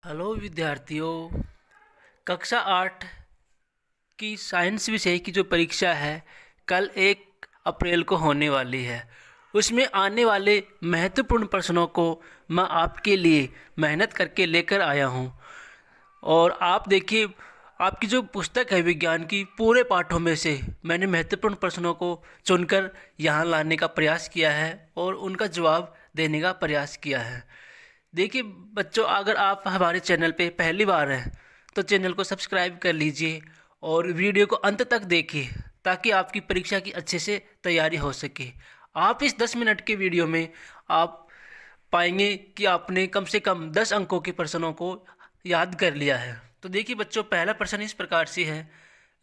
Hello विद्यार्थियों। कक्षा 8 की साइंस विषय की जो परीक्षा है कल 1 अप्रैल को होने वाली है। उसमें आने वाले महत्वपूर्ण प्रश्नों को मैं आपके लिए मेहनत करके लेकर आया हूँ। और आप देखिए, आपकी जो पुस्तक है विज्ञान की, पूरे पाठों में से मैंने महत्वपूर्ण प्रश्नों को चुनकर यहाँ लाने का प्रयास किया है और उनका जवाब देने का प्रयास किया है। देखिए बच्चों, अगर आप हमारे चैनल पे पहली बार हैं तो चैनल को सब्सक्राइब कर लीजिए और वीडियो को अंत तक देखिए ताकि आपकी परीक्षा की अच्छे से तैयारी हो सके। आप इस 10 मिनट के वीडियो में आप पाएंगे कि आपने कम से कम 10 अंकों के प्रश्नों को याद कर लिया है। तो देखिए बच्चों, पहला प्रश्न इस प्रकार से है,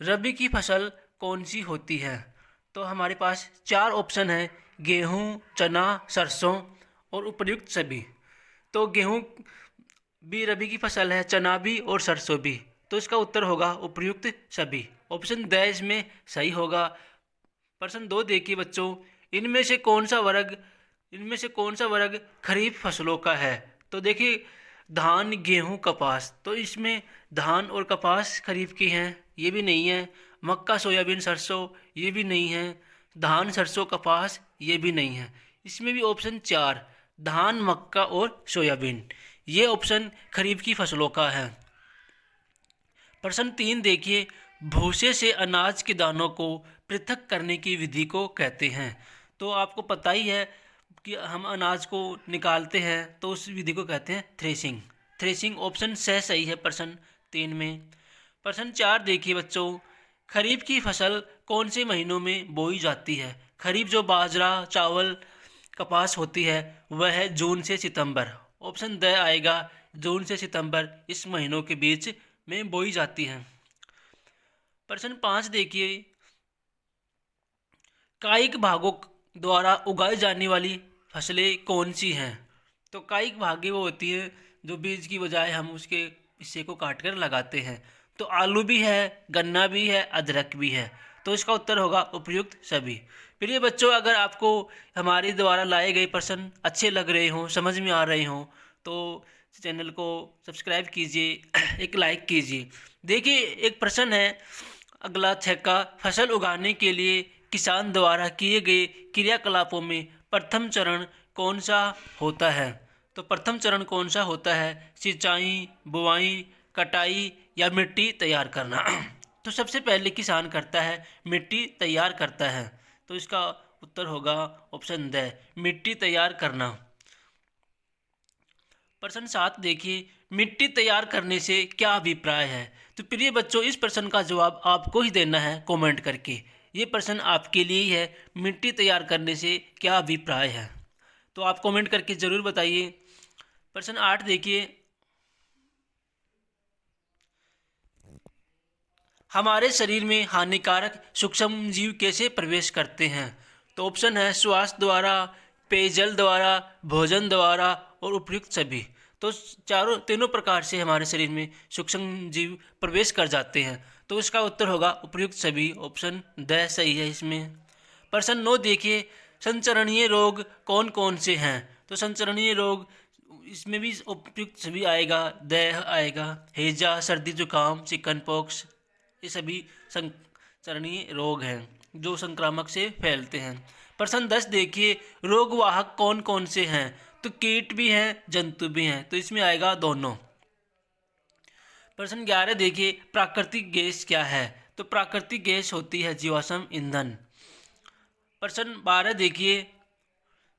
रबी की फसल कौन सी होती है? तो हमारे पास 4 ऑप्शन हैं, गेहूँ, चना, सरसों और उपर्युक्त सभी। तो गेहूँ भी रबी की फसल है, चना भी और सरसों भी। तो इसका उत्तर होगा उपर्युक्त सभी। ऑप्शन द इसमें सही होगा। प्रश्न 2 देखिए बच्चों, इनमें से कौन सा वर्ग खरीफ फसलों का है? तो देखिए, धान, गेहूँ, कपास। तो इसमें धान और कपास खरीफ की हैं, ये भी नहीं है। मक्का, सोयाबीन, सरसों, ये भी नहीं है। धान, सरसों, कपास, ये भी नहीं है। इसमें भी ऑप्शन 4, धान, मक्का और सोयाबीन, ये ऑप्शन खरीफ की फसलों का है। प्रश्न 3 देखिए, भूसे से अनाज के दानों को पृथक करने की विधि को कहते हैं। तो आपको पता ही है कि हम अनाज को निकालते हैं तो उस विधि को कहते हैं थ्रेसिंग। थ्रेसिंग ऑप्शन सही है प्रश्न 3 में। प्रश्न 4 देखिए बच्चों, खरीफ की फसल कौन से महीनों में बोई जाती है? खरीफ जो बाजरा, चावल, कपास होती है वह है जून से सितंबर। ऑप्शन द आएगा, जून से सितंबर इस महीनों के बीच में बोई जाती है। प्रश्न 5 देखिए, कायिक भागों द्वारा उगाई जाने वाली फसलें कौन सी हैं? तो कायिक भागे वो होती हैं जो बीज की बजाय हम उसके हिस्से को काट कर लगाते हैं। तो आलू भी है, गन्ना भी है, अदरक भी है। तो इसका उत्तर होगा उपर्युक्त सभी। प्रिय बच्चों, अगर आपको हमारे द्वारा लाए गए प्रश्न अच्छे लग रहे हों, समझ में आ रहे हों, तो चैनल को सब्सक्राइब कीजिए, एक लाइक कीजिए। देखिए एक प्रश्न है अगला 6 का, फसल उगाने के लिए किसान द्वारा किए गए क्रियाकलापों में प्रथम चरण कौन सा होता है? तो प्रथम चरण कौन सा होता है? सिंचाई, बुआई, कटाई या मिट्टी तैयार करना? तो सबसे पहले किसान करता है, मिट्टी तैयार करता है। तो इसका उत्तर होगा ऑप्शन द, मिट्टी तैयार करना। प्रश्न 7 देखिए, मिट्टी तैयार करने से क्या अभिप्राय है? तो प्रिय बच्चों, इस प्रश्न का जवाब आपको ही देना है कमेंट करके। ये प्रश्न आपके लिए ही है, मिट्टी तैयार करने से क्या अभिप्राय है? तो आप कमेंट करके ज़रूर बताइए। प्रश्न 8 देखिए, हमारे शरीर में हानिकारक सूक्ष्म जीव कैसे प्रवेश करते हैं? तो ऑप्शन है श्वास द्वारा, पेयजल द्वारा, भोजन द्वारा और उपयुक्त सभी। तो तीनों प्रकार से हमारे शरीर में सूक्ष्म जीव प्रवेश कर जाते हैं। तो इसका उत्तर होगा उपयुक्त सभी। ऑप्शन द सही है इसमें। प्रश्न 9 देखिए, संचरणीय रोग कौन कौन से हैं? तो संचरणीय रोग इसमें भी उपयुक्त सभी आएगा, द आएगा। हैजा, सर्दी जुकाम, चिकन पॉक्स, ये सभी संचरणीय रोग हैं जो संक्रामक से फैलते हैं। प्रश्न 10 देखिए, रोगवाहक कौन कौन से हैं? तो कीट भी हैं, जंतु भी हैं। तो इसमें आएगा दोनों। प्रश्न 11 देखिए, प्राकृतिक गैस क्या है? तो प्राकृतिक गैस होती है जीवाश्म ईंधन। प्रश्न 12 देखिए,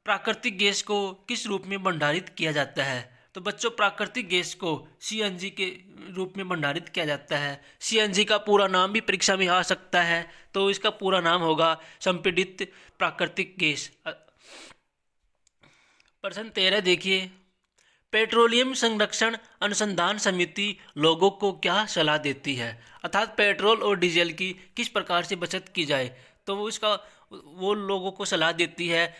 प्राकृतिक गैस को किस रूप में भंडारित किया जाता है? तो बच्चों, प्राकृतिक गैस को सीएनजी के रूप में भंडारित किया जाता है। सीएनजी का पूरा नाम भी परीक्षा में आ सकता है, तो इसका पूरा नाम होगा संपीड़ित प्राकृतिक गैस। प्रश्न 13 देखिए, पेट्रोलियम संरक्षण अनुसंधान समिति लोगों को क्या सलाह देती है? अर्थात पेट्रोल और डीजल की किस प्रकार से बचत की जाए? तो वो लोगों को सलाह देती है,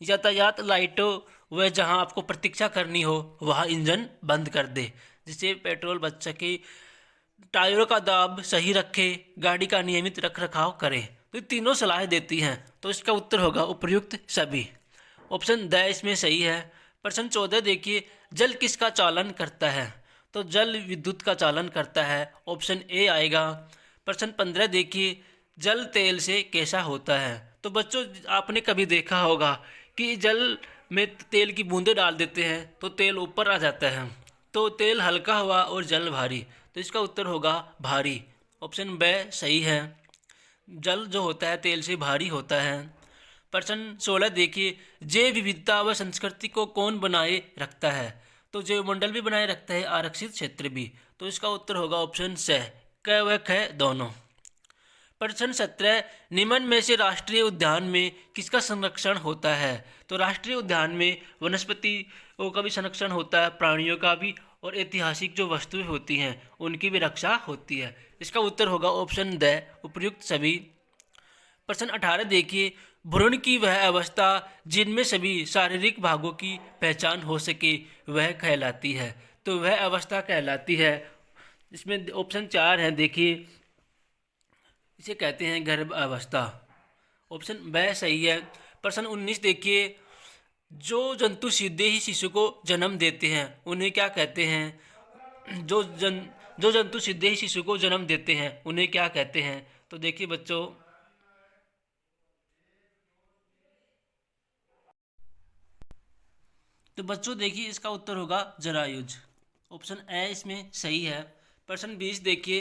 यातायात लाइटों व जहां आपको प्रतीक्षा करनी हो वहां इंजन बंद कर दे, जिससे पेट्रोल बच सके। टायरों का दाब सही रखे, गाड़ी का नियमित रख रखाव करें। तो ये तीनों सलाह देती हैं। तो इसका उत्तर होगा उपर्युक्त सभी। ऑप्शन द इसमें सही है। प्रश्न 14 देखिए, जल किसका चालन करता है? तो जल विद्युत का चालन करता है, ऑप्शन ए आएगा। प्रश्न 15 देखिए, जल तेल से कैसा होता है? तो बच्चों आपने कभी देखा होगा कि जल में तेल की बूंदें डाल देते हैं तो तेल ऊपर आ जाता है, तो तेल हल्का हुआ और जल भारी, तो इसका उत्तर होगा भारी, ऑप्शन बी सही है। जल जो होता है तेल से भारी होता है। प्रश्न 16 देखिए, जैव विविधता व संस्कृति को कौन बनाए रखता है? तो जैव मंडल भी बनाए रखता है, आरक्षित क्षेत्र भी, तो इसका उत्तर होगा ऑप्शन स, क व ख दोनों। प्रश्न 17, निम्न में से राष्ट्रीय उद्यान में किसका संरक्षण होता है? तो राष्ट्रीय उद्यान में वनस्पतियों का भी संरक्षण होता है, प्राणियों का भी, और ऐतिहासिक जो वस्तुएं होती हैं उनकी भी रक्षा होती है। इसका उत्तर होगा ऑप्शन द, उपयुक्त सभी। प्रश्न 18 देखिए, भ्रूण की वह अवस्था जिनमें सभी शारीरिक भागों की पहचान हो सके वह कहलाती है। तो वह अवस्था कहलाती है, इसमें ऑप्शन 4 है देखिए, इसे कहते हैं गर्भ अवस्था, ऑप्शन ब सही है। प्रश्न 19 देखिए, जो जंतु सीधे ही शिशु को जन्म देते हैं उन्हें क्या कहते हैं? जो जंतु सीधे ही शिशु को जन्म देते हैं उन्हें क्या कहते हैं? तो देखिए बच्चों, देखिए इसका उत्तर होगा जरायुज, ऑप्शन ए इसमें सही है। प्रश्न 20 देखिए,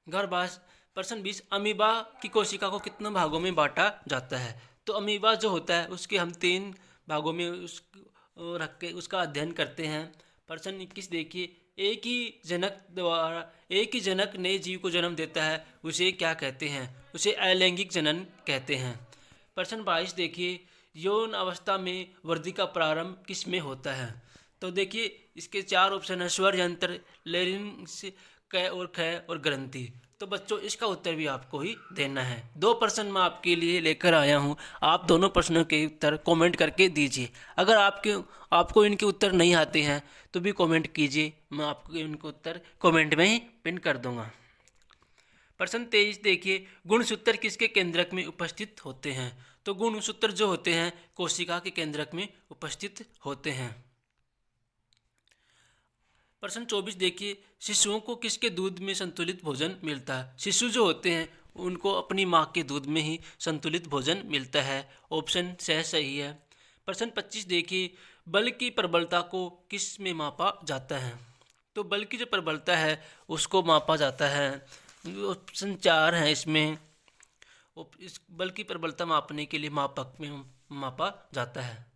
गर्भाश प्रश्न 20, अमीबा की कोशिका को कितने भागों में बांटा जाता है? तो अमीबा जो होता है उसके हम 3 भागों में रख के उसका अध्ययन करते हैं। प्रश्न 21 देखिए, एक ही जनक नए जीव को जन्म देता है उसे क्या कहते हैं? उसे अलैंगिक जनन कहते हैं। प्रश्न 22 देखिए, यौन अवस्था में वृद्धि का प्रारंभ किस में होता है? तो देखिए इसके 4 ऑप्शन है, स्वर यंत्र, लेरिंग्स, क और ख और ग्रंथि। तो बच्चों इसका उत्तर भी आपको ही देना है। 2 प्रश्न मैं आपके लिए लेकर आया हूँ, आप दोनों प्रश्नों के उत्तर कमेंट करके दीजिए। अगर आपको इनके उत्तर नहीं आते हैं तो भी कमेंट कीजिए, मैं आपको इनके उत्तर कमेंट में ही पिन कर दूंगा। प्रश्न 23 देखिए, गुणसूत्र किसके केंद्रक में उपस्थित होते हैं? तो गुणसूत्र जो होते हैं कोशिका के केंद्रक में उपस्थित होते हैं। प्रश्न 24 देखिए, शिशुओं को किसके दूध में संतुलित भोजन मिलता है? शिशु जो होते हैं उनको अपनी माँ के दूध में ही संतुलित भोजन मिलता है, ऑप्शन स सही है। प्रश्न 25 देखिए, बल की प्रबलता को किस में मापा जाता है? तो बल की जो प्रबलता है उसको मापा जाता है, ऑप्शन 4 है इसमें। इस बल की प्रबलता मापने के लिए मापक में मापा जाता है,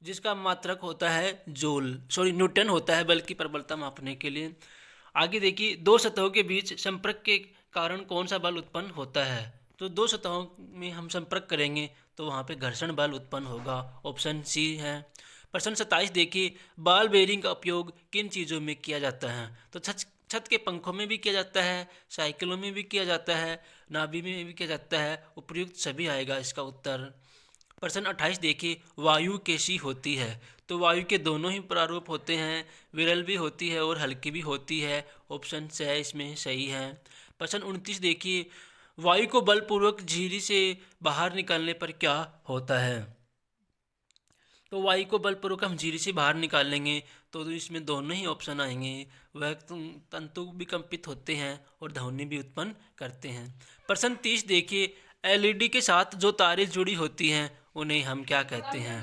जिसका मात्रक होता है न्यूटन होता है बल की प्रबलता मापने के लिए। आगे देखिए, 2 सतहों के बीच संपर्क के कारण कौन सा बल उत्पन्न होता है? तो 2 सतहों में हम संपर्क करेंगे तो वहाँ पे घर्षण बल उत्पन्न होगा, ऑप्शन सी है। प्रश्न 27 देखिए, बॉल बेयरिंग का उपयोग किन चीज़ों में किया जाता है? तो छत के पंखों में भी किया जाता है, साइकिलों में भी किया जाता है, नाभि में भी किया जाता है, उपयुक्त सभी आएगा इसका उत्तर। प्रश्न 28 देखिए, वायु कैसी होती है? तो वायु के दोनों ही प्रारूप होते हैं, विरल भी होती है और हल्की भी होती है, ऑप्शन से इसमें सही है। प्रश्न 29 देखिए, वायु को बलपूर्वक झिल्ली से बाहर निकालने पर क्या होता है? तो वायु को बलपूर्वक हम झिल्ली से बाहर निकालेंगे तो इसमें दोनों ही ऑप्शन आएंगे, वह तंतु भी कंपित होते हैं और ध्वनि भी उत्पन्न करते हैं। प्रश्न 30 देखिए, एलईडी के साथ जो तारें जुड़ी होती हैं उन्हें हम क्या कहते हैं?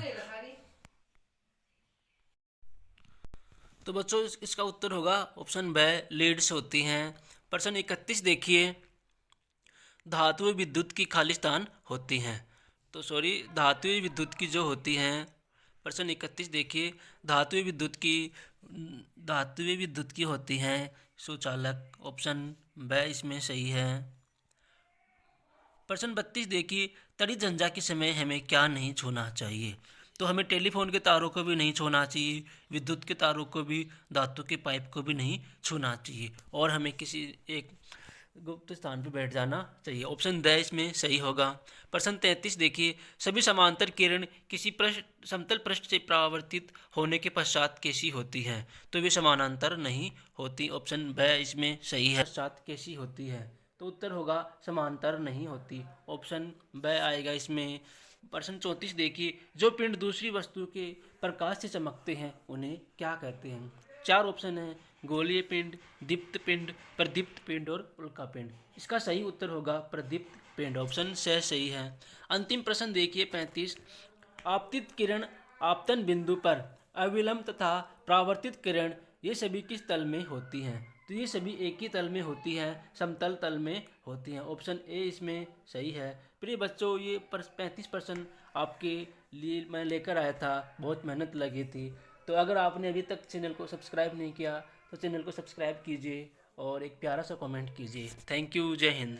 तो बच्चों इसका उत्तर होगा ऑप्शन ब, लीड्स होती हैं। प्रश्न 31 देखिए, धातुएं विद्युत की खालिस्तान होती हैं। तो धातुएं विद्युत की जो होती हैं, प्रश्न 31 देखिए, धातुएं विद्युत की होती हैं सुचालक, ऑप्शन ब इसमें सही है। प्रश्न 32 देखिए, तड़ी झंझा के समय हमें क्या नहीं छूना चाहिए? तो हमें टेलीफोन के तारों को भी नहीं छूना चाहिए, विद्युत के तारों को भी, धातु के पाइप को भी नहीं छूना चाहिए, और हमें किसी एक गुप्त स्थान पर बैठ जाना चाहिए, ऑप्शन द इसमें सही होगा। प्रश्न 33 देखिए, सभी समांतर किरण किसी समतल पृष्ठ से परावर्तित होने के पश्चात कैसी होती हैं? तो वे समानांतर नहीं होती, ऑप्शन ब इसमें सही है। पश्चात कैसी होती है? तो उत्तर होगा समांतर नहीं होती, ऑप्शन ब आएगा इसमें। प्रश्न 34 देखिए, जो पिंड दूसरी वस्तु के प्रकाश से चमकते हैं उन्हें क्या कहते हैं? 4 ऑप्शन हैं, गोलीय पिंड, दीप्त पिंड, प्रदीप्त पिंड और उल्का पिंड। इसका सही उत्तर होगा प्रदीप्त पिंड, ऑप्शन से सही है। अंतिम प्रश्न देखिए 35, आपतित किरण आपतन बिंदु पर अविलंब तथा परावर्तित किरण ये सभी किस तल में होती हैं? तो ये सभी एक ही तल में होती हैं, समतल तल में होती हैं, ऑप्शन ए इसमें सही है। प्रिय बच्चों, ये 35% आपके लिए मैं लेकर आया था, बहुत मेहनत लगी थी। तो अगर आपने अभी तक चैनल को सब्सक्राइब नहीं किया तो चैनल को सब्सक्राइब कीजिए और एक प्यारा सा कमेंट कीजिए। थैंक यू, जय हिंद।